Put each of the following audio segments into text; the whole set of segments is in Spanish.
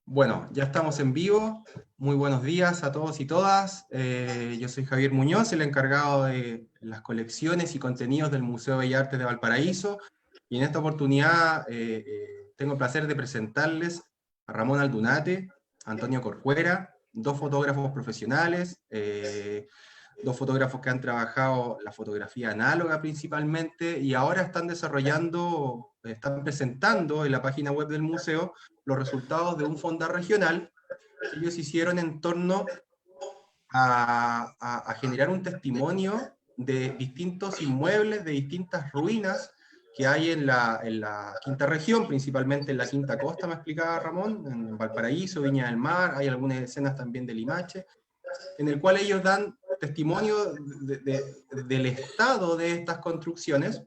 Bueno, ya estamos en vivo. Muy buenos días a todos y todas. Yo soy Javier Muñoz, el encargado de las colecciones y contenidos del Museo de Bellas Artes de Valparaíso. Y en esta oportunidad tengo el placer de presentarles a Ramón Aldunate, Antonio Corcuera, dos fotógrafos profesionales, dos fotógrafos que han trabajado la fotografía análoga principalmente, y ahora están presentando en la página web del museo los resultados de un fondar regional que ellos hicieron en torno a generar un testimonio de distintos inmuebles, de distintas ruinas que hay en la quinta región, principalmente en la quinta costa, me explicaba Ramón, en Valparaíso, Viña del Mar, hay algunas escenas también de Limache, en el cual ellos dan testimonio del estado de estas construcciones.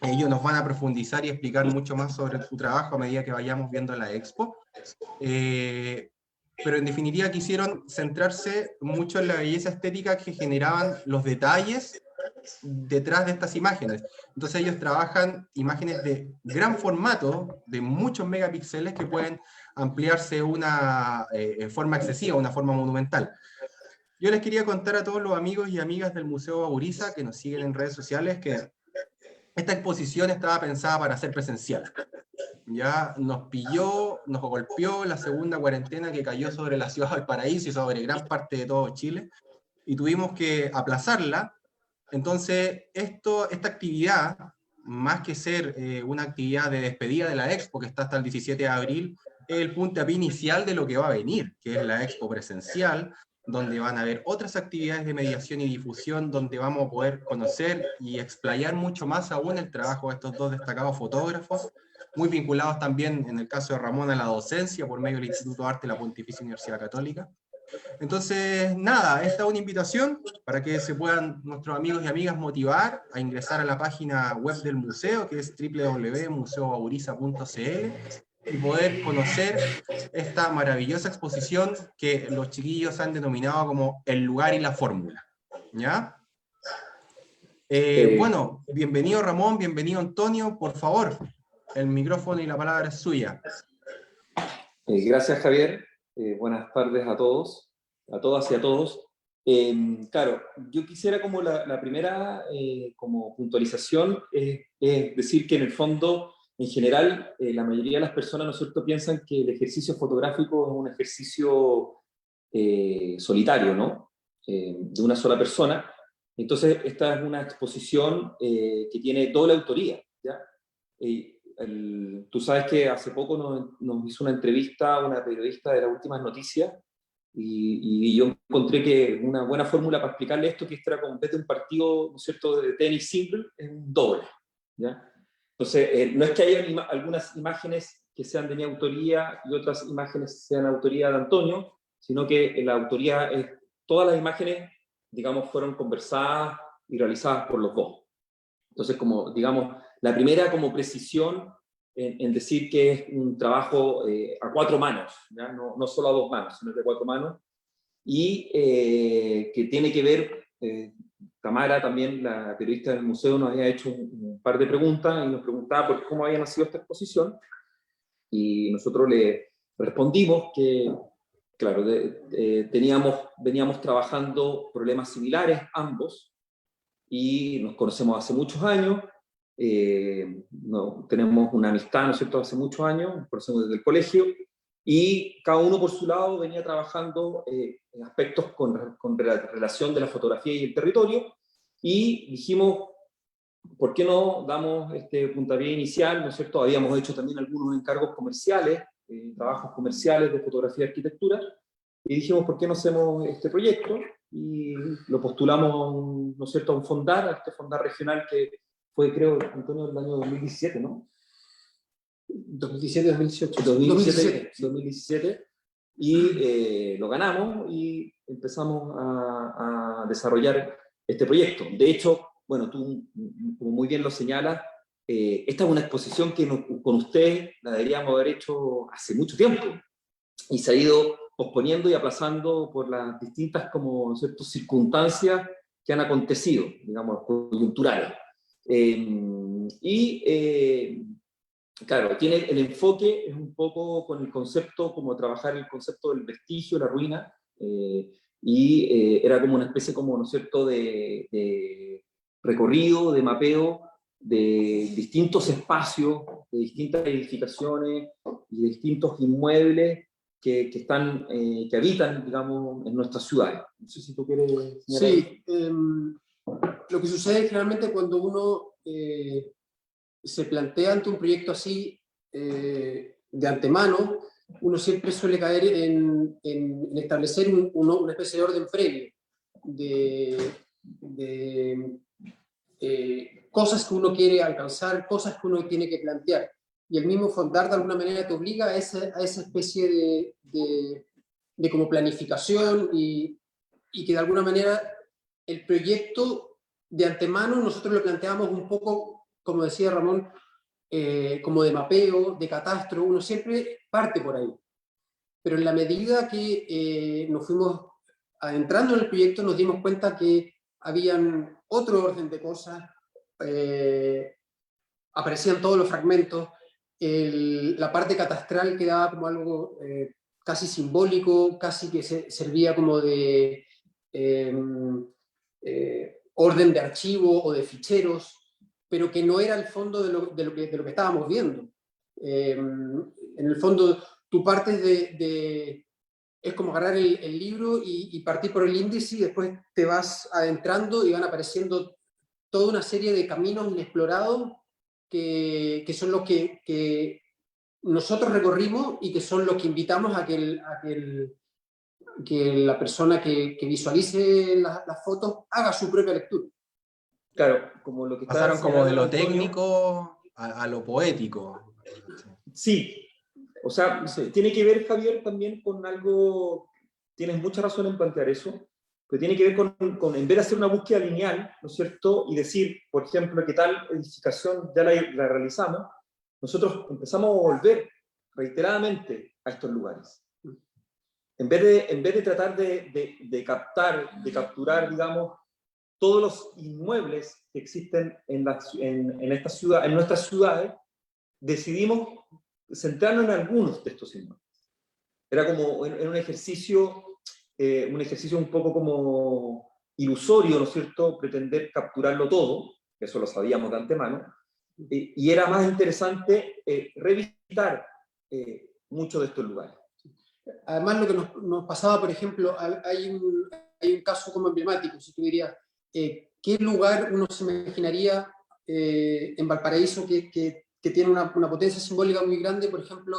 Ellos nos van a profundizar y explicar mucho más sobre su trabajo a medida que vayamos viendo la expo. Pero en definitiva quisieron centrarse mucho en la belleza estética que generaban los detalles detrás de estas imágenes. Entonces ellos trabajan imágenes de gran formato, de muchos megapíxeles, que pueden ampliarse una forma excesiva, una forma monumental. Yo les quería contar a todos los amigos y amigas del Museo Bauriza que nos siguen en redes sociales que esta exposición estaba pensada para ser presencial. Ya nos pilló, nos golpeó la segunda cuarentena que cayó sobre la ciudad de Valparaíso y sobre gran parte de todo Chile, y tuvimos que aplazarla. Entonces, esta actividad, más que ser una actividad de despedida de la Expo, que está hasta el 17 de abril, es el puntapié inicial de lo que va a venir, que es la Expo presencial, donde van a haber otras actividades de mediación y difusión, donde vamos a poder conocer y explayar mucho más aún el trabajo de estos dos destacados fotógrafos, muy vinculados también, en el caso de Ramón, a la docencia por medio del Instituto de Arte de la Pontificia Universidad Católica. Entonces, nada, esta es una invitación para que se puedan nuestros amigos y amigas motivar a ingresar a la página web del museo, que es www.museobauriza.cl, y poder conocer esta maravillosa exposición que los chiquillos han denominado como el lugar y la fórmula. ¿Ya? Bueno, bienvenido Ramón, bienvenido Antonio, por favor, el micrófono y la palabra es suya. Gracias, Javier. Buenas tardes a todos, a todas y a todos. Claro, yo quisiera como la primera como puntualización es decir que en el fondo, en general, la mayoría de las personas, ¿no es cierto?, piensan que el ejercicio fotográfico es un ejercicio solitario, ¿no? De una sola persona. Entonces, esta es una exposición que tiene doble autoría, ¿ya? Tú sabes que hace poco nos hizo una entrevista una periodista de las últimas noticias y yo encontré que una buena fórmula para explicarle esto, que esto era como en vez de un partido, ¿no es cierto?, de tenis single, es un doble, ¿ya? Entonces, no es que haya algunas imágenes que sean de mi autoría y otras imágenes sean autoría de Antonio, sino que la autoría es, todas las imágenes, digamos, fueron conversadas y realizadas por los dos. Entonces, como, digamos, la primera como precisión en decir que es un trabajo a cuatro manos, ¿ya? No solo a dos manos, sino que a cuatro manos, y que tiene que ver, Tamara, también la periodista del museo, nos había hecho un par de preguntas y nos preguntaba por cómo había nacido esta exposición, y nosotros le respondimos que, claro, veníamos trabajando problemas similares ambos, y nos conocemos hace muchos años, tenemos una amistad, ¿no es cierto?, hace muchos años, nos conocemos desde el colegio, y cada uno por su lado venía trabajando en aspectos con la relación de la fotografía y el territorio, y dijimos, ¿por qué no damos este puntapié inicial? ¿No es cierto? Habíamos hecho también algunos encargos comerciales, trabajos comerciales de fotografía y arquitectura, y dijimos, ¿por qué no hacemos este proyecto? Y lo postulamos, ¿no es cierto?, a un fondar, a este fondar regional que fue, creo, Antonio, el año 2017, ¿no? 2017-2018. 2017. Y lo ganamos y empezamos a desarrollar este proyecto. De hecho, bueno, tú como muy bien lo señalas, esta es una exposición que con ustedes la deberíamos haber hecho hace mucho tiempo, y se ha ido posponiendo y aplazando por las distintas como, ¿cierto?, circunstancias que han acontecido, digamos, coyunturales. claro, tiene el enfoque, es un poco con el concepto, como trabajar el concepto del vestigio, la ruina, era como una especie, como, ¿no es cierto?, de recorrido, de mapeo, de distintos espacios, de distintas edificaciones y de distintos inmuebles que habitan, digamos, en nuestras ciudades. No sé si tú quieres señalar. Sí, lo que sucede generalmente cuando uno se plantea ante un proyecto así de antemano, uno siempre suele caer en establecer una especie de orden previo de cosas que uno quiere alcanzar, cosas que uno tiene que plantear. Y el mismo fondar de alguna manera te obliga a esa especie de como planificación y que de alguna manera el proyecto de antemano nosotros lo planteamos un poco, como decía Ramón, como de mapeo, de catastro, uno siempre parte por ahí. Pero en la medida que nos fuimos adentrando en el proyecto nos dimos cuenta que habían otro orden de cosas, aparecían todos los fragmentos, la parte catastral quedaba como algo casi simbólico, casi que servía como de orden de archivo o de ficheros, pero que no era el fondo de lo que estábamos viendo. En el fondo, tú partes es como agarrar el libro y partir por el índice y después te vas adentrando y van apareciendo toda una serie de caminos inexplorados que son los que nosotros recorrimos y que son los que invitamos a que la persona que visualice las fotos haga su propia lectura. Claro, como lo que pasaron como de lo Antonio, técnico a lo poético. Sí, o sea, tiene que ver, Javier, también con algo, tienes mucha razón en plantear eso, pero tiene que ver con en vez de hacer una búsqueda lineal, ¿no es cierto?, y decir, por ejemplo, que tal edificación ya la realizamos, nosotros empezamos a volver reiteradamente a estos lugares. En vez de tratar de capturar, digamos, todos los inmuebles que existen en esta ciudad, en nuestras ciudades, decidimos centrarnos en algunos de estos inmuebles. Era como en un ejercicio un poco como ilusorio, ¿no es cierto?, pretender capturarlo todo, eso lo sabíamos de antemano, y era más interesante revisitar muchos de estos lugares. Además, lo que nos pasaba, por ejemplo, hay un caso como emblemático, si tú dirías, ¿qué lugar uno se imaginaría en Valparaíso que tiene una potencia simbólica muy grande? Por ejemplo,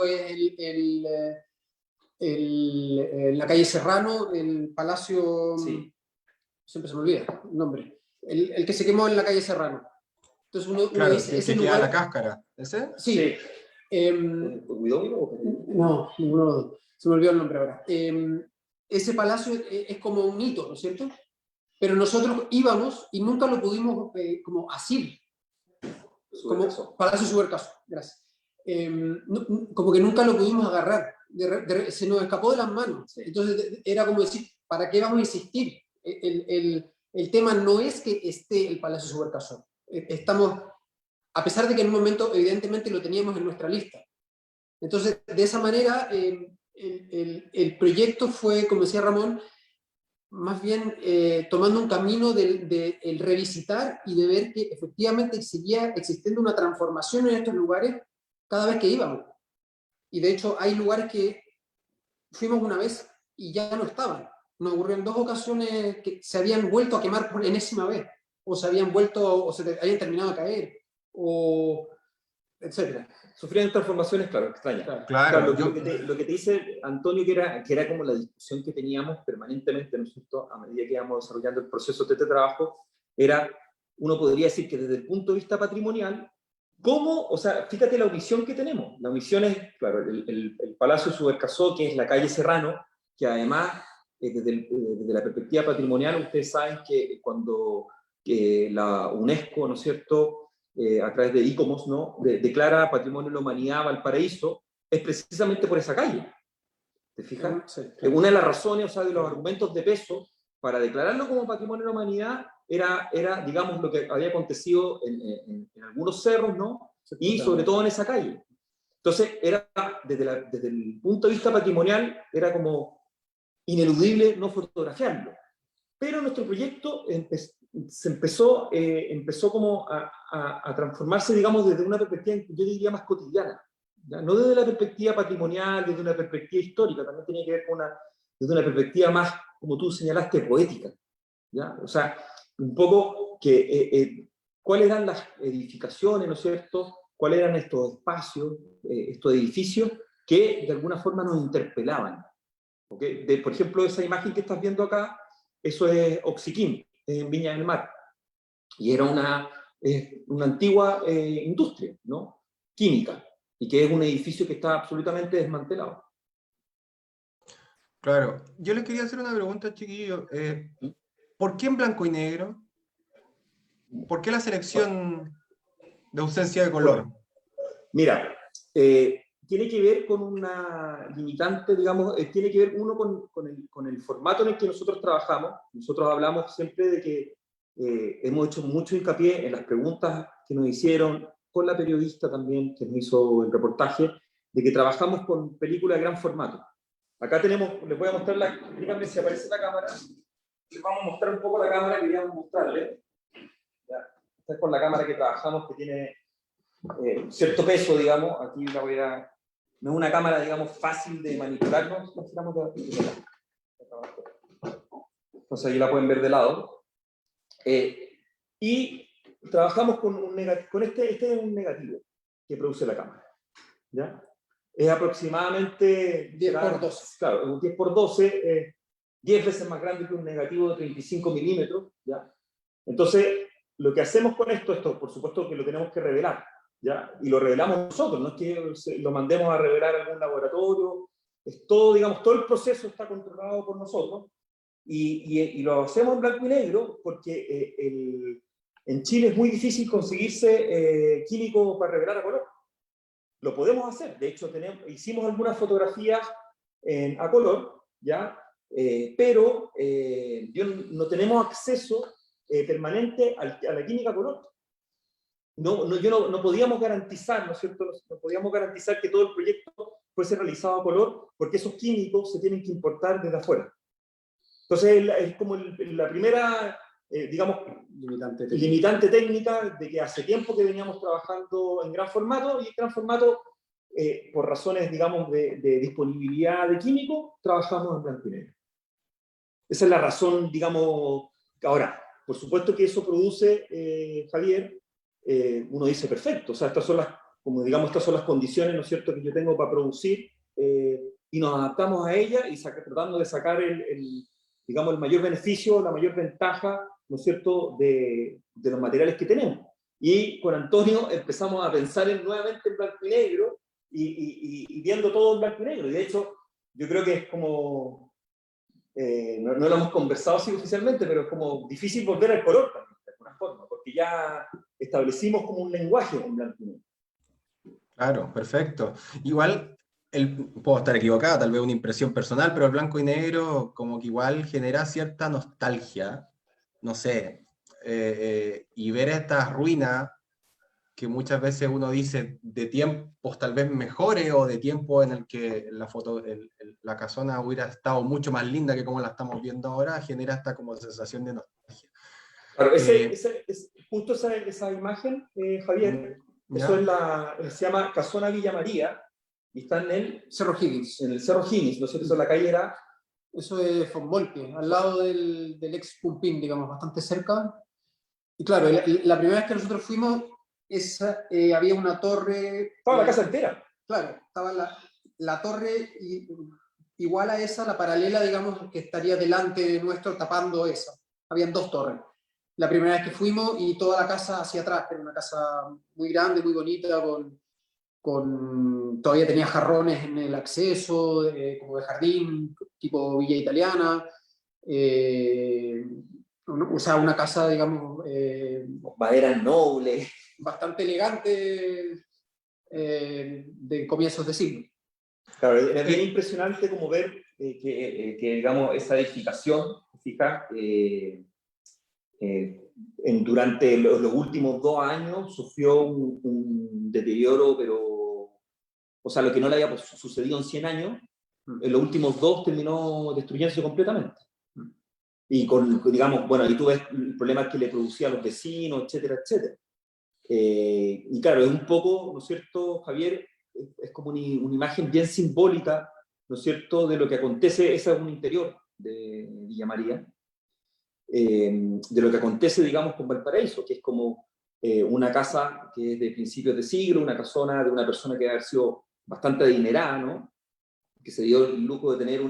la calle Serrano, el Palacio, Sí. siempre se me olvida el nombre, el que se quemó en la calle Serrano. Entonces uno dice, ese que lugar... queda la cáscara, ¿ese? Sí. No, ninguno, se me olvidó el nombre ahora. Ese palacio es como un hito, ¿no es cierto? Pero nosotros íbamos y nunca lo pudimos como asir. Como Palacio Subercaso, gracias. Como que nunca lo pudimos agarrar, se nos escapó de las manos. Entonces era como decir, ¿para qué vamos a insistir? El tema no es que esté el Palacio Subercaso. Estamos, a pesar de que en un momento evidentemente lo teníamos en nuestra lista. Entonces, de esa manera, el proyecto fue, como decía Ramón, más bien tomando un camino del revisitar y de ver que efectivamente seguía existiendo una transformación en estos lugares cada vez que íbamos. Y de hecho hay lugares que fuimos una vez y ya no estaban. Nos ocurrió en 2 ocasiones que se habían vuelto a quemar por enésima vez, o se habían vuelto, o se habían terminado de caer, o etcétera. Sufrían transformaciones, claro, extrañas. Claro, lo que te dice Antonio, que era como la discusión que teníamos permanentemente, ¿no es cierto?, a medida que íbamos desarrollando el proceso de este trabajo, era, uno podría decir que desde el punto de vista patrimonial, ¿cómo? O sea, fíjate la omisión que tenemos. La omisión es, claro, el Palacio Subercaso, que es la calle Serrano, que además, desde la perspectiva patrimonial, ustedes saben que cuando la UNESCO, ¿no es cierto?, a través de ICOMOS, ¿no?, declara Patrimonio de la Humanidad Valparaíso, es precisamente por esa calle. ¿Te fijas? Sí. Una de las razones, o sea, de los argumentos de peso para declararlo como Patrimonio de la Humanidad era digamos, lo que había acontecido en algunos cerros, ¿no?, y sobre todo en esa calle. Entonces, era, desde el punto de vista patrimonial, era como ineludible no fotografiarlo. Pero nuestro proyecto empezó como a transformarse, digamos, desde una perspectiva, yo diría, más cotidiana. ¿Ya? No desde la perspectiva patrimonial, desde una perspectiva histórica, también tenía que ver con desde una perspectiva más, como tú señalaste, poética. ¿Ya? O sea, un poco cuáles eran las edificaciones, ¿no es cierto? ¿Cuáles eran estos espacios, estos edificios que de alguna forma nos interpelaban? ¿Okay? Por ejemplo, esa imagen que estás viendo acá, eso es Oxiquim, en Viña del Mar. Y era una antigua industria, ¿no? Química, y que es un edificio que está absolutamente desmantelado. Claro, yo les quería hacer una pregunta, chiquillo. ¿Por qué en blanco y negro? ¿Por qué la selección de ausencia de color? Mira, tiene que ver con una limitante, digamos, tiene que ver uno con el formato en el que nosotros trabajamos. Nosotros hablamos siempre de que hemos hecho mucho hincapié en las preguntas que nos hicieron, con la periodista también que nos hizo el reportaje, de que trabajamos con películas de gran formato. Acá tenemos, les voy a mostrar, díganme si aparece la cámara, les vamos a mostrar un poco la cámara que queríamos mostrarles. Esta es con la cámara que trabajamos, que tiene cierto peso, digamos. Aquí la voy a... No es una cámara, digamos, fácil de manipular, ¿no? Entonces ahí la pueden ver de lado. Y trabajamos con este es un negativo que produce la cámara. ¿Ya? Es aproximadamente 10 por 12. Claro, un 10 por 12, 10 veces más grande que un negativo de 35 milímetros. ¿Ya? Entonces, lo que hacemos con esto, por supuesto que lo tenemos que revelar. ¿Ya? Y lo revelamos nosotros, no es que lo mandemos a revelar a algún laboratorio. Es todo, digamos, todo el proceso está controlado por nosotros. Y lo hacemos en blanco y negro porque en Chile es muy difícil conseguirse químicos para revelar a color. Lo podemos hacer, de hecho hicimos algunas fotografías a color, ¿ya? Pero no tenemos acceso permanente a la química a color. No podíamos garantizar, ¿no es cierto? No podíamos garantizar que todo el proyecto fuese realizado a color, porque esos químicos se tienen que importar desde afuera. Entonces es como la primera, digamos, limitante técnica de que hace tiempo que veníamos trabajando en gran formato, y en gran formato, por razones, digamos, de disponibilidad de químicos, trabajamos en blanco y negro. Esa es la razón, digamos. Ahora, por supuesto que eso produce, Javier, uno dice, perfecto, o sea, estas son las condiciones, ¿no es cierto?, que yo tengo para producir, y nos adaptamos a ellas y tratando de sacar digamos, el mayor beneficio, la mayor ventaja, ¿no es cierto?, de los materiales que tenemos. Y con Antonio empezamos a pensar nuevamente en blanco y negro, y viendo todo en blanco y negro. Y de hecho, yo creo que es como, no lo hemos conversado así oficialmente, pero es como difícil volver al color también, de alguna forma, porque ya establecimos como un lenguaje en blanco y negro. Claro, perfecto. Igual, puedo estar equivocado, tal vez una impresión personal, pero el blanco y negro como que igual genera cierta nostalgia, no sé, y ver estas ruinas que muchas veces uno dice de tiempos tal vez mejores o de tiempos en el que la casona hubiera estado mucho más linda que como la estamos viendo ahora, genera esta como sensación de nostalgia. Claro, justo esa imagen, Javier, eso se llama Casona Villa María, y está en el Cerro Higgins. En el Cerro Higgins, ¿no es cierto? Eso es la calle era... Eso es Fonvolpe, al lado del ex Pumpín, digamos, bastante cerca. Y claro, la primera vez que nosotros fuimos, había una torre... Estaba la casa entera. Claro, estaba la torre igual a esa, la paralela, digamos, que estaría delante de nuestro tapando esa. Habían dos torres. La primera vez que fuimos y toda la casa hacia atrás, era una casa muy grande, muy bonita, todavía tenía jarrones en el acceso, como de jardín, tipo villa italiana. O sea, una casa, digamos... madera noble. Bastante elegante, de comienzos de siglo. Claro, es bien impresionante como ver que digamos, esa edificación, fija, durante los últimos 2 años sufrió un deterioro, pero o sea, lo que no le había sucedido en 100 años, en los últimos 2 terminó destruyéndose completamente. Y digamos, bueno, ahí tú ves el problema que le producía a los vecinos, etcétera, etcétera. Y claro, es un poco, ¿no es cierto, Javier? Es como una imagen bien simbólica, ¿no es cierto?, de lo que acontece, ese es un interior de Villa María, de lo que acontece, digamos, con Valparaíso, que es como una casa que es de principios de siglo, una casona de una persona que debe haber sido bastante adinerada, ¿no?, que se dio el lujo de tener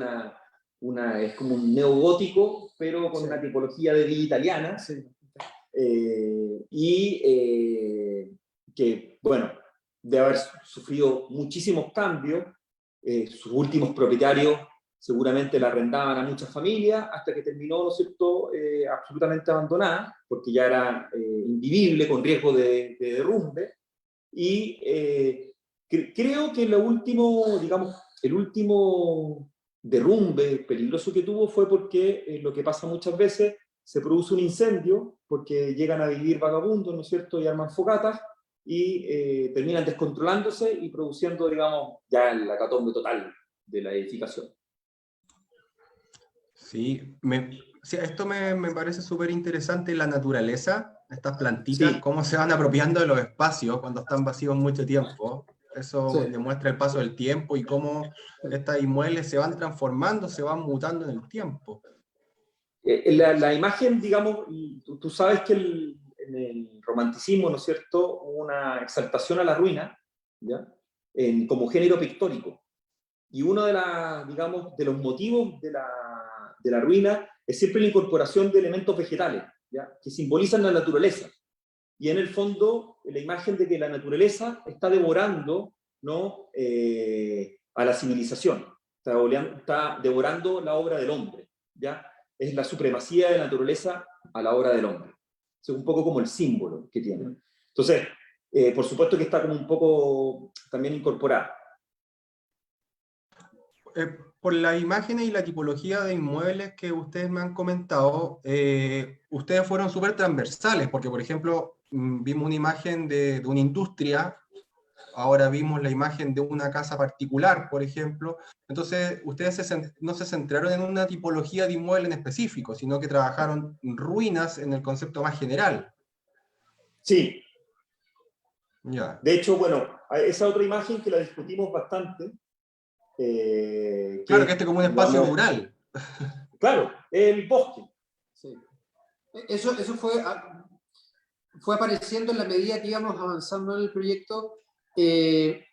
es como un neogótico, pero con una tipología de villa italiana, que, bueno, de haber sufrido muchísimos cambios. Sus últimos propietarios seguramente la arrendaban a muchas familias, hasta que terminó, ¿no es cierto?, absolutamente abandonada, porque ya era invivible, con riesgo de derrumbe. Y creo que lo último, digamos, el último derrumbe peligroso que tuvo fue porque lo que pasa muchas veces, se produce un incendio, porque llegan a vivir vagabundos, ¿no es cierto?, y arman fogatas, y terminan descontrolándose y produciendo, digamos, ya la hecatombe total de la edificación. Sí, sí, esto me parece súper interesante, la naturaleza, estas plantitas, Sí, cómo se van apropiando de los espacios cuando están vacíos mucho tiempo. Eso Sí. demuestra el paso del tiempo y cómo estas inmuebles se van transformando, se van mutando en el tiempo. la imagen, digamos, tú sabes que en el romanticismo, ¿no es cierto?, hubo una exaltación a la ruina, ¿ya?, como género pictórico. Y uno digamos, de los motivos de la ruina es siempre la incorporación de elementos vegetales, ¿ya?, que simbolizan la naturaleza. Y en el fondo, la imagen de que la naturaleza está devorando, ¿no?, a la civilización, está devorando la obra del hombre, ¿ya? Es la supremacía de la naturaleza a la obra del hombre. Es un poco como el símbolo que tiene. Entonces, por supuesto que está como un poco también incorporada. Por las imágenes y la tipología de inmuebles que ustedes me han comentado, ustedes fueron súper transversales, porque por ejemplo, vimos una imagen de una industria, ahora vimos la imagen de una casa particular, por ejemplo. Entonces, ustedes no se centraron en una tipología de inmueble en específico, sino que trabajaron ruinas en el concepto más general. Sí. Ya. De hecho, bueno, esa otra imagen que la discutimos bastante, Claro, que que, este como un espacio digamos, rural. claro, el bosque. Sí. Eso fue apareciendo en la medida que íbamos avanzando en el proyecto, que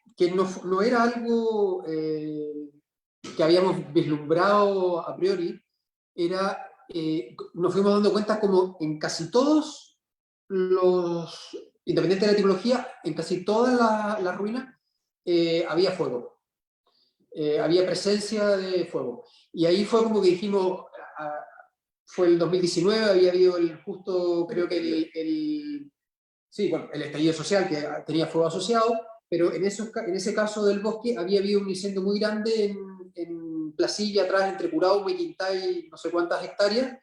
no era algo que habíamos vislumbrado a priori, nos fuimos dando cuenta como en casi todos los, independiente de la tipología, en casi todas las ruinas había fuego, había presencia de fuego. Y ahí fue como que dijimos, fue el 2019, había habido justo, creo que sí, bueno, el estallido social que tenía fuego asociado, pero en ese caso del bosque había habido un incendio muy grande en Placilla, atrás entre Curauma y Quintay, no sé cuántas hectáreas,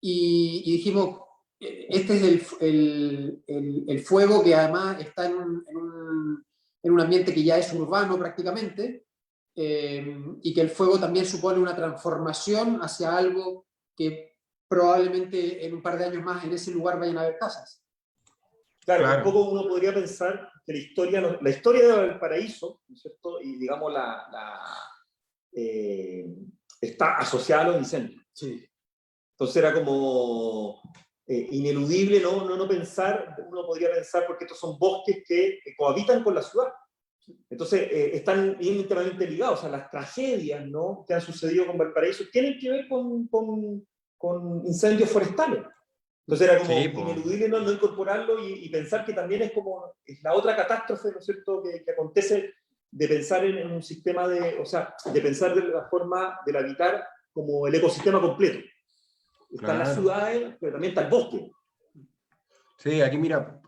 y dijimos, este es el fuego que además está en un ambiente que ya es urbano prácticamente, y que el fuego también supone una transformación hacia algo que probablemente en un par de años más en ese lugar vayan a haber casas. Claro, un Claro. poco uno podría pensar que la historia de Valparaíso, ¿no es cierto?, y digamos está asociada a los incendios. Sí. Entonces era como ineludible no pensar, uno podría pensar, porque estos son bosques que cohabitan con la ciudad. Entonces están íntimamente ligados, o sea, las tragedias, ¿no?, que han sucedido con Valparaíso tienen que ver con incendios forestales. Entonces era como Sí, pues. ineludible no incorporarlo y pensar que también es la otra catástrofe, ¿no es cierto?, que acontece, de pensar en un sistema o sea, de pensar de la forma del habitar como el ecosistema completo. Están las Claro. ciudades, pero también está el bosque. Sí, aquí mira,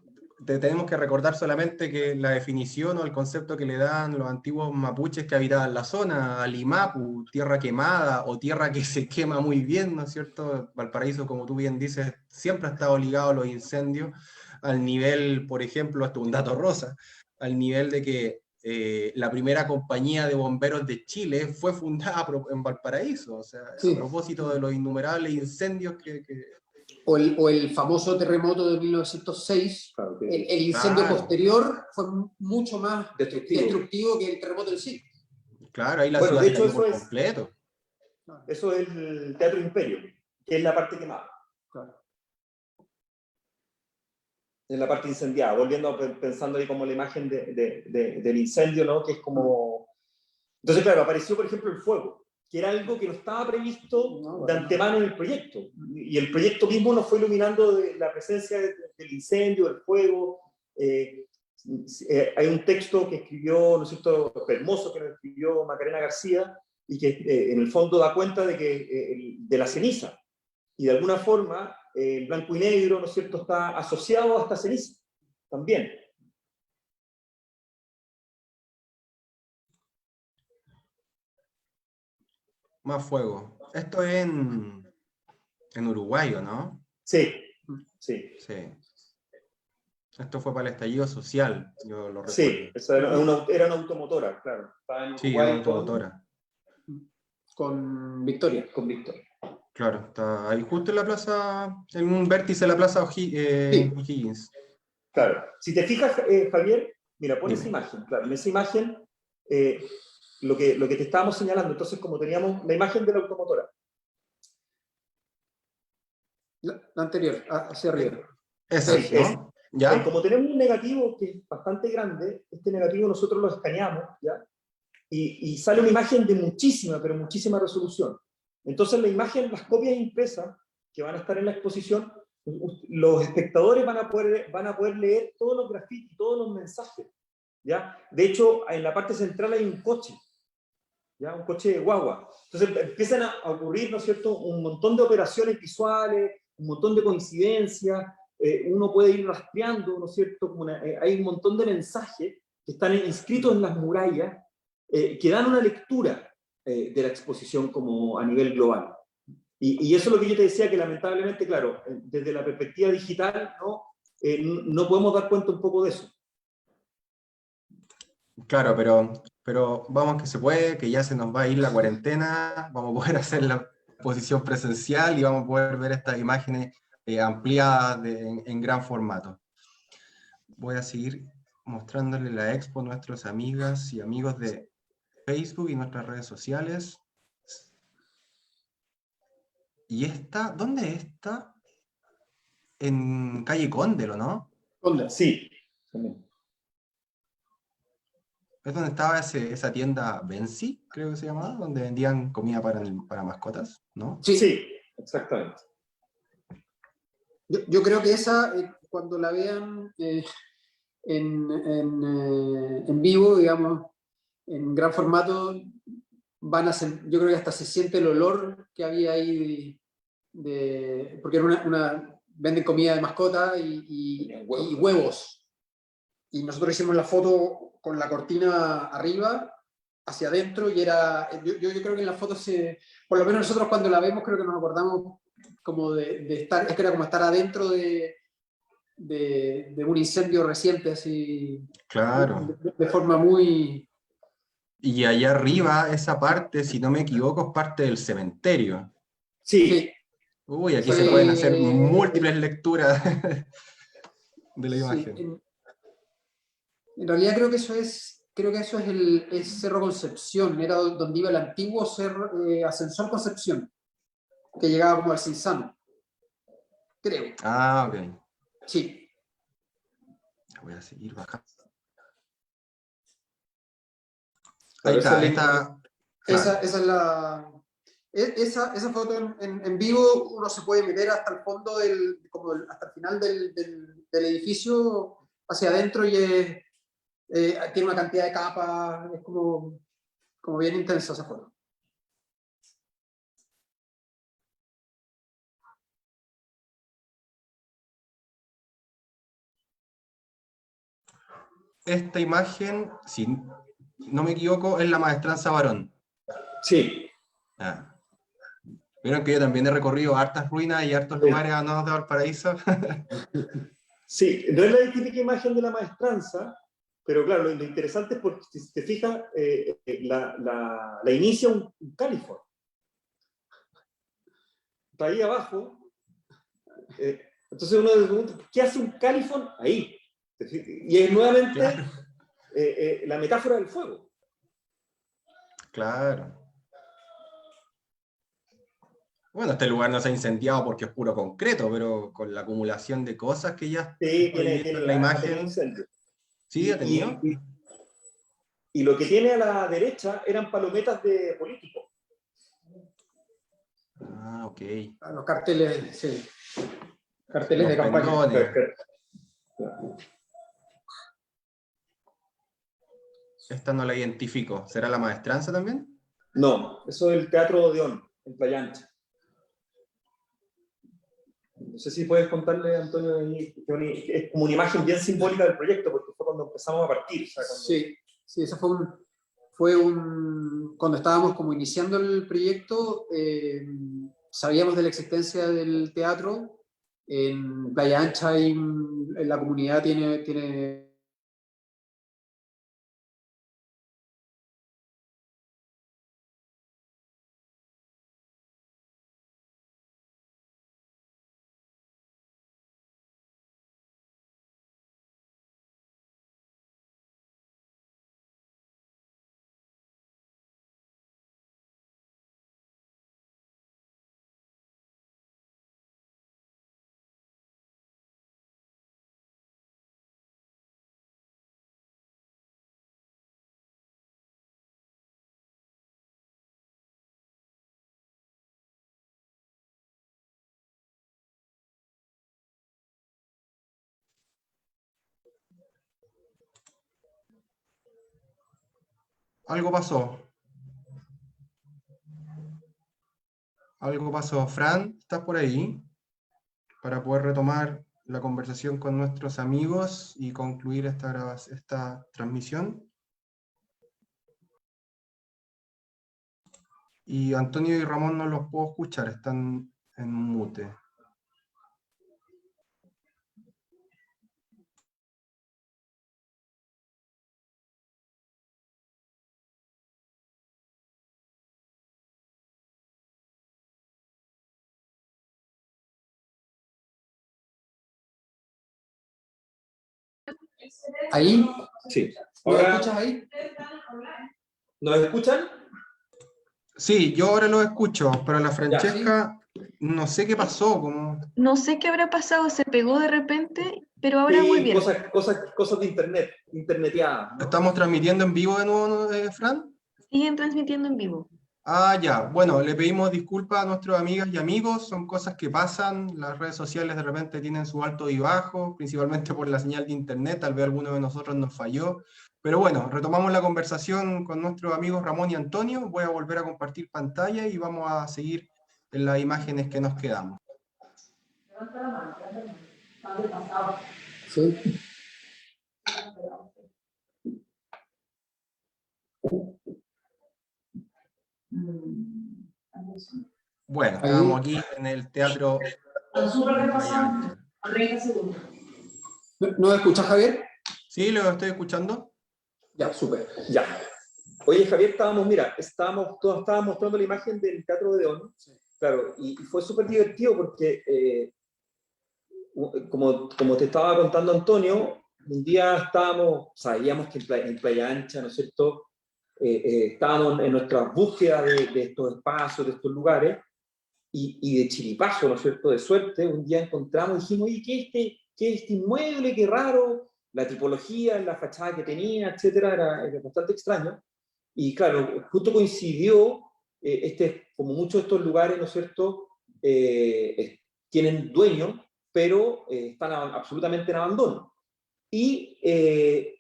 tenemos que recordar solamente que la definición o el concepto que le dan los antiguos mapuches que habitaban la zona, Alimapu, tierra quemada o tierra que se quema muy bien, ¿no es cierto? Valparaíso, como tú bien dices, siempre ha estado ligado a los incendios, al nivel, por ejemplo, esto es un dato rosa, al nivel de que la primera compañía de bomberos de Chile fue fundada en Valparaíso, o sea, Sí. a propósito de los innumerables incendios O el famoso terremoto de 1906, Claro, el incendio Claro. posterior fue mucho más destructivo. destructivo que el terremoto en sí. Claro, ahí la Bueno, ciudad de se hecho, cayó por eso es- completo. Eso es el Teatro Imperio, que es la parte quemada. Claro. En la parte incendiada, pensando ahí como la imagen del incendio, ¿no? Que es como... Entonces, claro, apareció, por ejemplo, el fuego, que era algo que no estaba previsto No, de antemano en el proyecto. Y el proyecto mismo nos fue iluminando de la presencia del incendio, del fuego. Hay un texto que escribió, ¿no es cierto?, hermoso, que lo escribió Macarena García, y que en el fondo da cuenta de la ceniza. Y de alguna forma, el blanco y negro, ¿no es cierto?, está asociado a esta ceniza también. Más fuego. Esto es en Uruguay, ¿o no? Sí, sí. Sí. Esto fue para el estallido social, yo lo Sí, recuerdo. esa era una automotora, claro. Estaba en Sí, era una Uruguay automotora. Con Victoria. con Víctor. Claro, está ahí justo en la plaza, en un vértice de la plaza Sí. O'Higgins. Claro. Si te fijas, Javier, mira, pon esa Dime. imagen. Claro, en esa imagen, lo que te estábamos señalando, entonces, como teníamos la imagen de la automotora. La anterior, hacia arriba. Esa, Sí, es. ¿no? ¿Ya? Como tenemos un negativo que es bastante grande, este negativo nosotros lo escaneamos, ¿ya? Y sale una imagen de muchísima, pero muchísima resolución. Entonces la imagen, las copias impresas que van a estar en la exposición, los espectadores van a poder leer todos los grafitis, todos los mensajes, ¿ya? De hecho, en la parte central hay un coche, ¿ya? Un coche de guagua. Entonces empiezan a ocurrir, ¿no es cierto?, un montón de operaciones visuales, un montón de coincidencias, uno puede ir rastreando, ¿no es cierto?, hay un montón de mensajes que están inscritos en las murallas, que dan una lectura de la exposición como a nivel global. Y eso es lo que yo te decía, que lamentablemente, claro, desde la perspectiva digital, ¿no? No podemos dar cuenta un poco de eso. Claro, pero vamos que se puede, que ya se nos va a ir la cuarentena, vamos a poder hacer la exposición presencial y vamos a poder ver estas imágenes ampliadas en gran formato. Voy a seguir mostrándole la expo a nuestras amigas y amigos de Facebook y nuestras redes sociales. ¿Y esta? ¿Dónde está? En calle Cóndelo, ¿no? Onda. Sí. También. ¿Es donde estaba esa tienda Benzi, creo que se llamaba? Donde vendían comida para mascotas, ¿no? Sí. Sí, exactamente. Yo creo que esa, cuando la vean en vivo, digamos, en gran formato, yo creo que hasta se siente el olor que había ahí porque era venden comida de mascota y huevos. Y nosotros hicimos la foto con la cortina arriba, hacia adentro, y yo creo que en la foto por lo menos nosotros cuando la vemos creo que nos acordamos como de estar, es que era como estar adentro de un incendio reciente, así, Claro. de forma muy... Y allá arriba, esa parte, si no me equivoco, es parte del cementerio. Sí. Sí. Uy, aquí se pueden hacer múltiples lecturas de la Sí, imagen. en realidad creo que eso es el Cerro Concepción, era donde iba el antiguo ascensor Concepción, que llegaba como al Cinzano, creo. Ah, ok. Sí. Voy a seguir bajando. Claro, Ahí está, esa esta. Esa Claro. es la... Esa foto en vivo uno se puede meter hasta el fondo, hasta el final del edificio, hacia adentro, y tiene una cantidad de capas, es como bien intensa esa foto. Esta imagen, si no me equivoco, es la Maestranza Varón. Sí. Ah. Vieron que yo también he recorrido hartas ruinas y hartos lugares a de Valparaíso. Sí, no es la típica imagen de la maestranza, Pero claro, lo interesante es porque, si te fijas, la inicia un Californ. Está ahí abajo. Entonces uno se pregunta, ¿qué hace un Californ ahí? Y es nuevamente Claro. La metáfora del fuego. Claro. Bueno, este lugar no se ha incendiado porque es puro concreto, pero con la acumulación de cosas que ya Sí, estoy viendo en la ha tenido imagen. incendio. ¿Sí ha tenido? Y lo que tiene a la derecha eran palometas de políticos. Ah, ok. Los carteles, sí. Carteles de Los campaña. pendones. Esta no la identifico. ¿Será la maestranza también? No, eso es el Teatro Odeón, en Playa Ancha. No sé si puedes contarle, Antonio, que es como una imagen bien simbólica del proyecto, porque fue cuando empezamos a partir. O sea, Sí, eso cuando estábamos como iniciando el proyecto, sabíamos de la existencia del teatro. En Playa Ancha y en la comunidad tiene Algo pasó. Algo pasó. Fran, ¿estás por ahí? Para poder retomar la conversación con nuestros amigos y concluir esta transmisión. Y Antonio y Ramón no los puedo escuchar, están en mute. ahí. sí. ¿Lo Ahora, escuchas ahí? ¿nos escuchan? Sí, yo ahora lo escucho, pero la Ya. Francesca, no sé qué pasó, como... No sé qué habrá pasado, se pegó de repente, pero ahora muy Sí, bien. cosas de internet, interneteadas, ¿no? ¿Estamos transmitiendo en vivo de nuevo, ¿no, Fran? Siguen transmitiendo en vivo. Ah, ya. Bueno, le pedimos disculpas a nuestras amigas y amigos, son cosas que pasan, las redes sociales de repente tienen su alto y bajo, principalmente por la señal de internet, tal vez alguno de nosotros nos falló. Pero bueno, retomamos la conversación con nuestros amigos Ramón y Antonio, voy a volver a compartir pantalla y vamos a seguir en las imágenes que nos quedamos. Sí. Bueno, Ahí. estábamos aquí en el teatro de Playa Ancha. ¿No escuchas, Javier? ¿Sí? ¿Lo estoy escuchando? Ya, súper. Ya. Oye, Javier, todos estábamos mostrando la imagen del Teatro Odeón. Sí. Claro, y fue súper divertido porque, como te estaba contando Antonio, un día sabíamos que en Playa Ancha, ¿no es cierto?, estábamos en nuestra búsqueda de estos espacios, de estos lugares, y de chiripazo, ¿no es cierto?, de suerte, un día encontramos y dijimos, oye, ¿qué es este inmueble? Qué raro, la tipología, la fachada que tenía, etcétera, era bastante extraño. Y claro, justo coincidió, como muchos de estos lugares, ¿no es cierto?, tienen dueño, pero están absolutamente en abandono. Y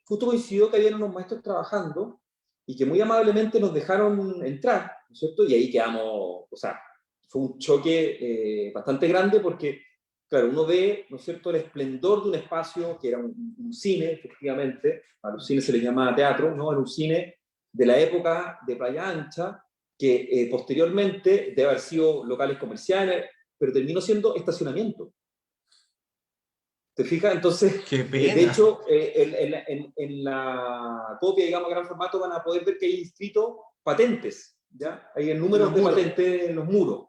justo coincidió que habían unos maestros trabajando y que muy amablemente nos dejaron entrar, ¿no es cierto? Y ahí quedamos, o sea, fue un choque bastante grande porque, claro, uno ve, ¿no es cierto?, el esplendor de un espacio que era un cine, efectivamente, a los cines se les llamaba teatro, ¿no? Era un cine de la época de Playa Ancha, que posteriormente debe haber sido locales comerciales, pero terminó siendo estacionamiento. ¿Te fijas? Entonces, ¡Qué de pena! hecho, en la copia, digamos, gran formato, van a poder ver que hay inscrito patentes, ¿ya? Hay el número de patentes en los muros.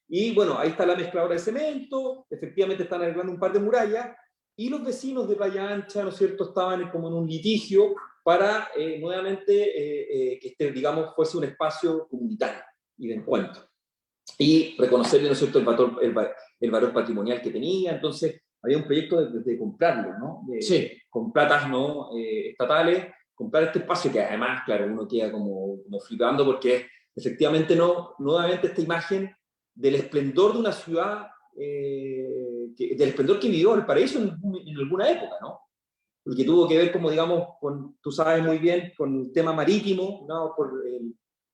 Y bueno, ahí está la mezcladora de cemento, efectivamente están arreglando un par de murallas, y los vecinos de Playa Ancha, ¿no es cierto?, estaban como en un litigio para nuevamente que este, digamos, fuese un espacio comunitario y de encuentro. Y reconocerle, ¿no es cierto?, el valor patrimonial que tenía. Entonces, había un proyecto de comprarlo, ¿no? Sí. Con platas, ¿no?, estatales, comprar este espacio que además, claro, uno queda como flipando porque efectivamente nuevamente esta imagen del esplendor de una ciudad, del esplendor que vivió Valparaíso en alguna época, ¿no? Y que tuvo que ver, como digamos, tú sabes muy bien, con el tema marítimo, ¿no? Por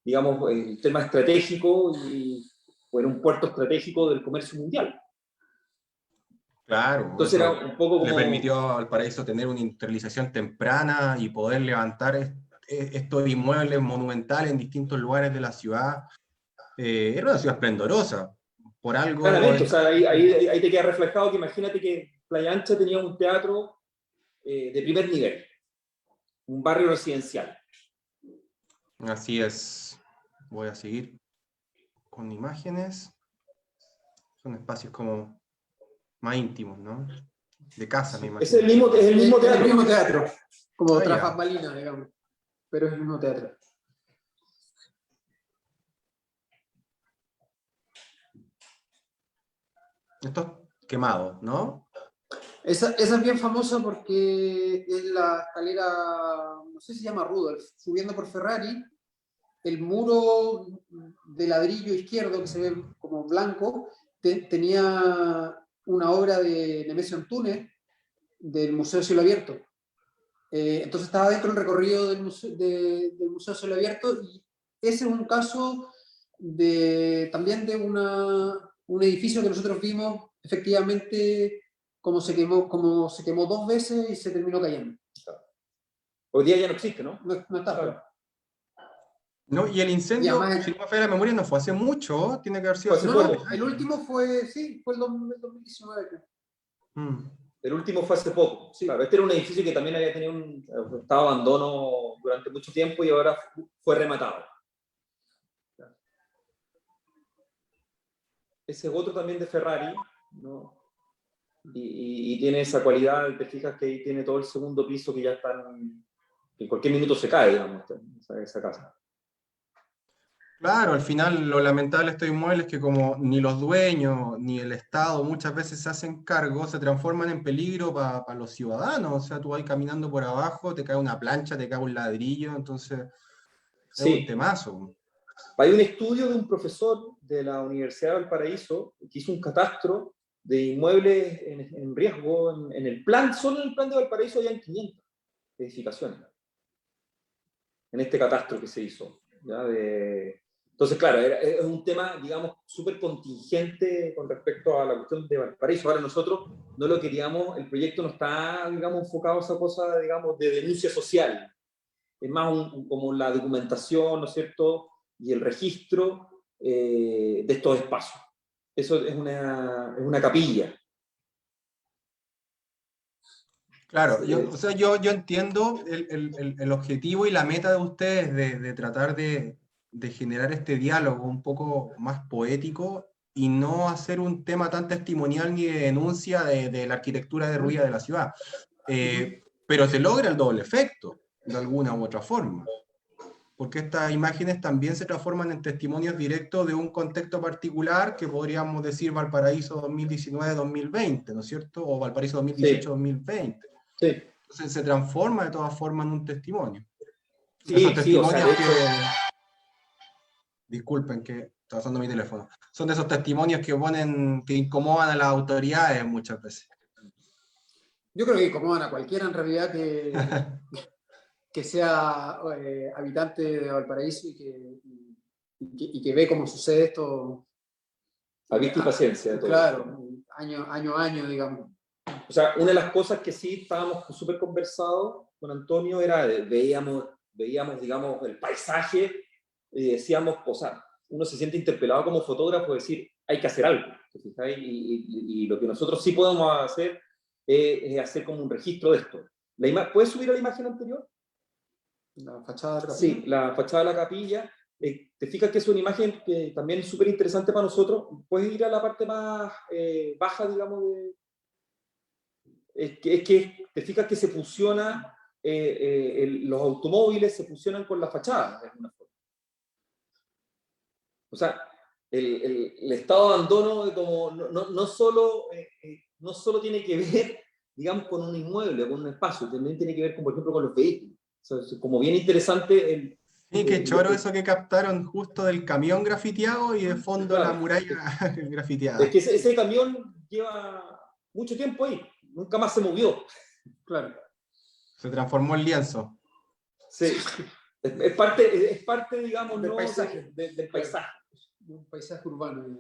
digamos, el tema estratégico y era un puerto estratégico del comercio mundial. Claro, Entonces era un poco como... le permitió a Valparaíso tener una industrialización temprana y poder levantar estos inmuebles monumentales en distintos lugares de la ciudad. Era una ciudad esplendorosa, por algo... Claramente, o sea, ahí te queda reflejado que imagínate que Playa Ancha tenía un teatro de primer nivel, un barrio residencial. Así es. Voy a seguir con imágenes. Son espacios como más íntimos, ¿no? De casa, me imagino. Es el mismo teatro. Es el mismo teatro, como tras ya. bambalinas, digamos. Pero es el mismo teatro. Estos quemados, ¿no? Esa es bien famosa porque es la escalera, no sé si se llama Rudolf, subiendo por Ferrari, el muro de ladrillo izquierdo, que se ve como blanco, tenía una obra de Nemesio Antunes, del Museo Cielo Abierto. Entonces estaba dentro del recorrido del Museo Cielo Abierto, y ese es un caso también de un edificio que nosotros vimos efectivamente como se quemó 2 veces y se terminó cayendo. Hoy día ya no existe, ¿no? No está, Claro. No, y el incendio, además, si no me falla la memoria, no fue hace mucho, tiene que haber sido Fue hace hace un par de poco. el años. último fue, sí, fue el 2019. Creo. El último fue hace poco. Sí. Claro, este era un edificio que también había tenido un estado de abandono durante mucho tiempo y ahora fue rematado. Ese es otro también de Ferrari, ¿no? Y tiene esa cualidad, te fijas que ahí tiene todo el segundo piso que ya están, en cualquier minuto se cae, digamos, esa casa. Claro, al final lo lamentable de estos inmuebles es que como ni los dueños ni el Estado muchas veces se hacen cargo, se transforman en peligro para los ciudadanos. O sea, tú vas caminando por abajo, te cae una plancha, te cae un ladrillo, entonces es un Sí. temazo. Hay un estudio de un profesor de la Universidad de Valparaíso que hizo un catastro de inmuebles en riesgo en el plan, solo en el plan de Valparaíso habían 500 edificaciones. En este catastro que se hizo. ¿Ya? Entonces, claro, es un tema, digamos, súper contingente con respecto a la cuestión de Valparaíso. Ahora nosotros no lo queríamos, el proyecto no está, digamos, enfocado a esa cosa, digamos, de denuncia social. Es más como la documentación, ¿no es cierto?, y el registro de estos espacios. Eso es una capilla. Claro, yo entiendo el objetivo y la meta de ustedes de tratar de generar este diálogo un poco más poético y no hacer un tema tan testimonial ni de denuncia de la arquitectura derruida de la ciudad. Pero se logra el doble efecto, de alguna u otra forma. Porque estas imágenes también se transforman en testimonios directos de un contexto particular que podríamos decir Valparaíso 2019-2020, ¿no es cierto? O Valparaíso 2018-2020. Sí. Entonces se transforma de todas formas en un testimonio. Sí, Esos testimonios o sea, disculpen que está usando mi teléfono. Son de esos testimonios que incomodan a las autoridades muchas veces. Yo creo que incomodan a cualquiera en realidad que sea habitante de Valparaíso y que ve cómo sucede esto. A vista y paciencia de todo. Claro, año a año, digamos. O sea, una de las cosas que sí estábamos súper conversados con Antonio era, veíamos, digamos, el paisaje y decíamos, o sea, uno se siente interpelado como fotógrafo, decir, hay que hacer algo. Y lo que nosotros sí podemos hacer es hacer como un registro de esto. ¿Puedes subir a la imagen anterior? La fachada de la capilla. Sí, la fachada de la capilla. Te fijas que es una imagen que también es súper interesante para nosotros. Puedes ir a la parte más baja, digamos, es que te fijas que se fusiona, los automóviles se fusionan con la fachada, de alguna forma. O sea, el estado de abandono como, no solo tiene que ver, digamos, con un inmueble, con un espacio, también tiene que ver, por ejemplo, con los vehículos. O sea, es como bien interesante. Sí, qué choro eso que captaron justo del camión grafiteado y de fondo la Claro. muralla Es grafiteada. que ese camión lleva mucho tiempo ahí, nunca más se movió. Claro. Se transformó en lienzo. Sí. Es parte, digamos, Del ¿no? paisaje. Del paisaje. Un paisaje urbano.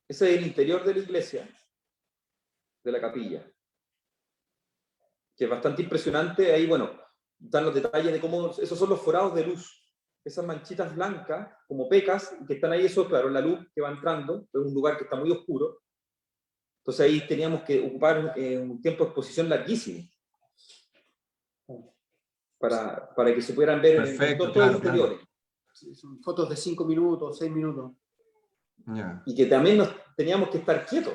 Ese es el interior de la iglesia, de la capilla, que es bastante impresionante. Ahí, bueno, están los detalles de cómo esos son los forados de luz, esas manchitas blancas, como pecas, que están ahí, eso, claro, la luz que va entrando, es un lugar que está muy oscuro. Entonces ahí teníamos que ocupar un tiempo de exposición larguísimo para que se pudieran ver Perfecto, todos claro, los interiores. Sí, son fotos de 5 minutos, 6 minutos. Yeah. Y que también teníamos que estar quietos.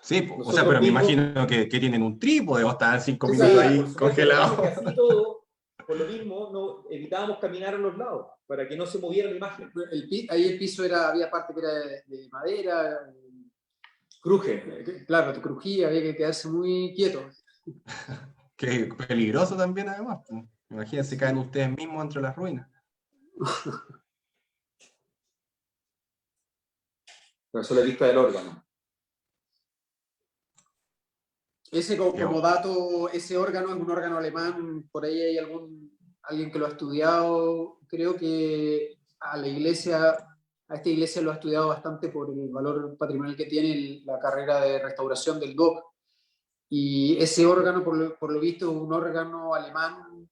Sí, o Nosotros sea, pero me mismos- imagino que tienen un trípode o estaban 5 Sí, minutos claro, ahí por supuesto, congelados. que así todo, por lo mismo, evitábamos caminar a los lados, para que no se moviera la imagen. Ahí el piso había parte que era de madera. Cruje. Claro, te crujía, había que quedarse muy quieto. Qué peligroso también, además. Imagínense, caen ustedes mismos entre las ruinas. Pero eso es la vista del órgano. Ese como dato, ese órgano es un órgano alemán, por ahí hay alguien que lo ha estudiado. Creo que a esta iglesia lo ha estudiado bastante por el valor patrimonial que tiene la carrera de restauración del DOC. Y ese órgano, por lo visto, es un órgano alemán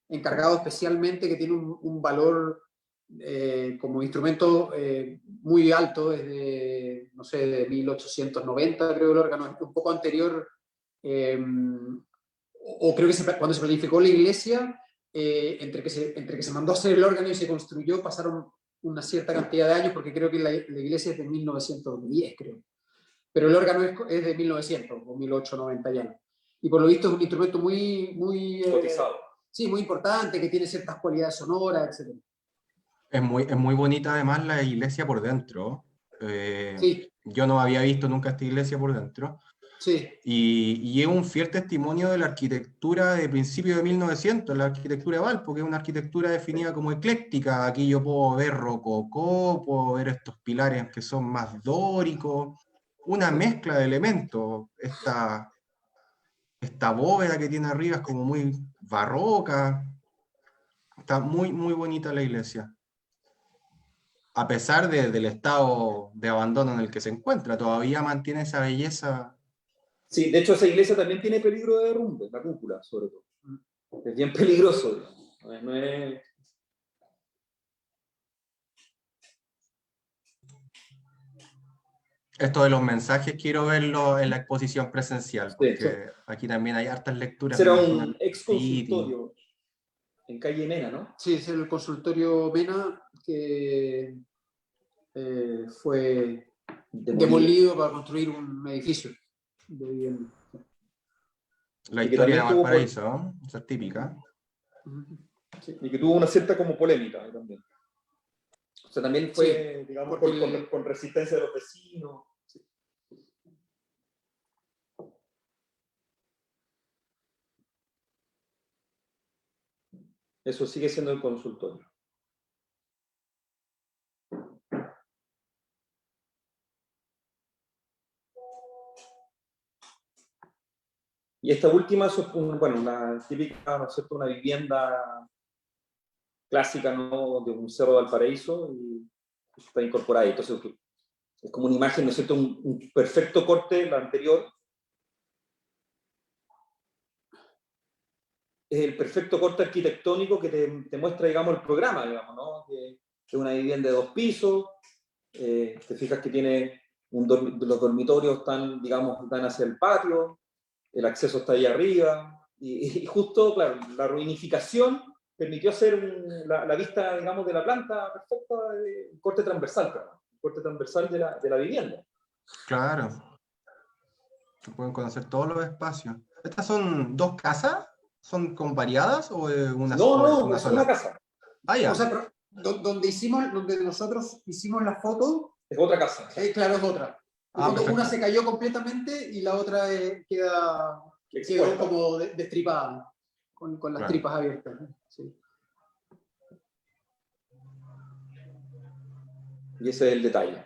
encargado especialmente, que tiene un valor como instrumento muy alto, desde, no sé, de 1890, creo, el órgano, es un poco anterior, o creo que cuando se planificó la iglesia, entre que se mandó a hacer el órgano y se construyó, pasaron una cierta cantidad de años, porque creo que la iglesia es de 1910, creo. Pero el órgano es de 1900 o 1890 ya. Y por lo visto es un instrumento muy Cotizado. sí, muy importante, que tiene ciertas cualidades sonoras, etc. Es muy bonita además la iglesia por dentro. Sí, Yo no había visto nunca esta iglesia por dentro. sí. Y es un fiel testimonio de la arquitectura de principios de 1900, la arquitectura de Valpo, que es una arquitectura definida como ecléctica. Aquí yo puedo ver rococó, puedo ver estos pilares que son más dóricos, una mezcla de elementos. Esta bóveda que tiene arriba es como muy barroca. Está muy bonita la iglesia. A pesar del estado de abandono en el que se encuentra, todavía mantiene esa belleza. Sí, de hecho esa iglesia también tiene peligro de derrumbe, la cúpula, sobre todo. Es bien peligroso. No es... Esto de los mensajes quiero verlo en la exposición presencial, porque Sí. aquí también hay hartas lecturas. Será me imagino, un ex consultorio en calle Mena, ¿no? Sí, es el consultorio Mena, que fue demolido para construir un edificio de vivienda. La Y que historia de también tuvo Valparaíso, ¿no? Esa es típica. Sí. Y que tuvo una cierta como polémica también. O sea, también fue, Sí, digamos, porque con resistencia de los vecinos. Sí. Eso sigue siendo el consultorio. Y esta última es bueno, una típica, ¿no es cierto?, una vivienda clásica, ¿no?, de un cerro de Valparaíso, y está incorporada ahí. Entonces es como una imagen, ¿no es cierto?, un perfecto corte, la anterior. Es el perfecto corte arquitectónico que te muestra, digamos, el programa, digamos, ¿no? Que es una vivienda de 2 pisos, te fijas que tiene los dormitorios están, digamos, están hacia el patio, el acceso está ahí arriba, y justo, claro, la ruinificación permitió hacer la vista, digamos, de la planta perfecta, un corte transversal, claro, un corte transversal de la vivienda. Claro. Se pueden conocer todos los espacios. ¿Estas son 2 casas? ¿Son como variadas o una, No, una es sola? una casa, Ah, ya. O sea, pero donde nosotros hicimos la foto, es otra casa. claro, es otra. Ah, perfecto. Una se cayó completamente y la otra quedó Expuesta. como destripada, con las Claro. tripas abiertas. Sí. Y ese es el detalle.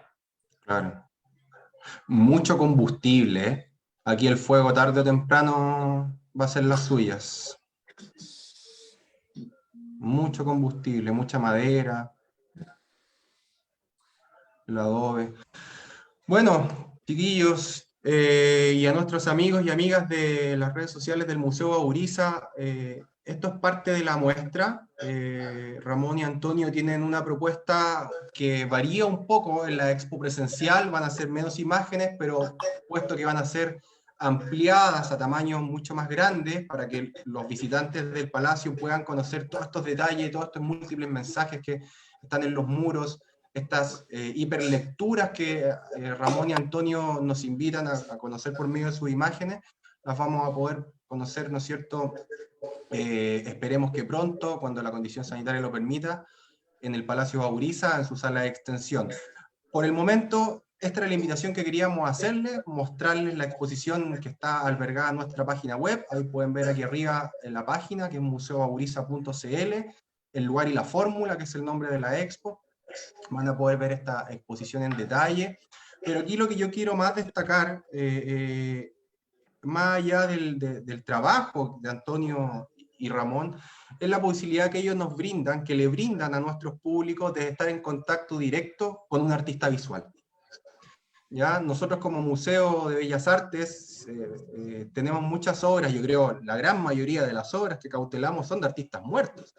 Claro. Mucho combustible, ¿eh? Aquí el fuego tarde o temprano va a ser las suyas. Mucho combustible, mucha madera, el adobe. Bueno, chiquillos, y a nuestros amigos y amigas de las redes sociales del Museo Bauriza, esto es parte de la muestra. Ramón y Antonio tienen una propuesta que varía un poco en la expo presencial, van a ser menos imágenes, pero puesto que van a ser ampliadas a tamaños mucho más grandes para que los visitantes del palacio puedan conocer todos estos detalles, todos estos múltiples mensajes que están en los muros, estas hiperlecturas que Ramón y Antonio nos invitan a conocer por medio de sus imágenes, las vamos a poder conocer, ¿no es cierto? Esperemos que pronto, cuando la condición sanitaria lo permita, en el Palacio Bauriza, en su sala de extensión. Por el momento, esta era la invitación que queríamos hacerles, mostrarles la exposición que está albergada en nuestra página web. Ahí pueden ver aquí arriba en la página, que es museobauriza.cl, el lugar y la fórmula, que es el nombre de la expo. Van a poder ver esta exposición en detalle. Pero aquí lo que yo quiero más destacar, más allá del trabajo de Antonio y Ramón, es la posibilidad que ellos nos brindan, que le brindan a nuestros públicos de estar en contacto directo con un artista visual. ¿Ya? Nosotros como Museo de Bellas Artes tenemos muchas obras, yo creo la gran mayoría de las obras que cautelamos son de artistas muertos.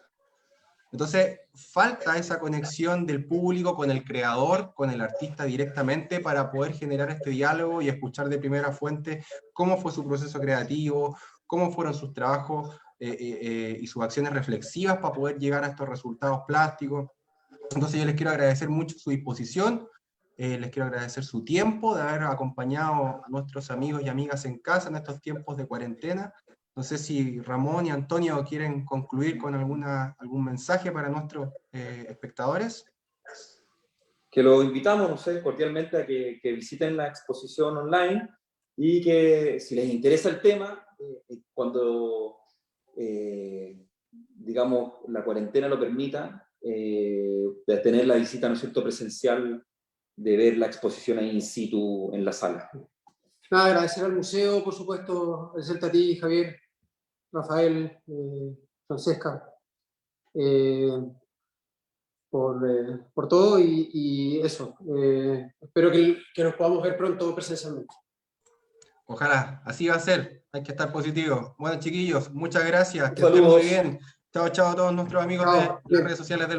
Entonces, falta esa conexión del público con el creador, con el artista directamente, para poder generar este diálogo y escuchar de primera fuente cómo fue su proceso creativo, cómo fueron sus trabajos y sus acciones reflexivas para poder llegar a estos resultados plásticos. Entonces yo les quiero agradecer mucho su disposición, les quiero agradecer su tiempo de haber acompañado a nuestros amigos y amigas en casa en estos tiempos de cuarentena. No sé si Ramón y Antonio quieren concluir con algún mensaje para nuestros espectadores. Que los invitamos, no sé, cordialmente a que visiten la exposición online y que si les interesa el tema, cuando, digamos, la cuarentena lo permita, de tener la visita, ¿no es cierto?, presencial, de ver la exposición ahí in situ en la sala. Nada, agradecer al museo, por supuesto, agradecerte a ti, Javier, Rafael, Francesca, por todo y eso. Espero que nos podamos ver pronto presencialmente. Ojalá, así va a ser, hay que estar positivos. Bueno, chiquillos, muchas gracias, que Saludos. estén muy bien. Chao, chao a todos nuestros amigos Chao. de las redes sociales del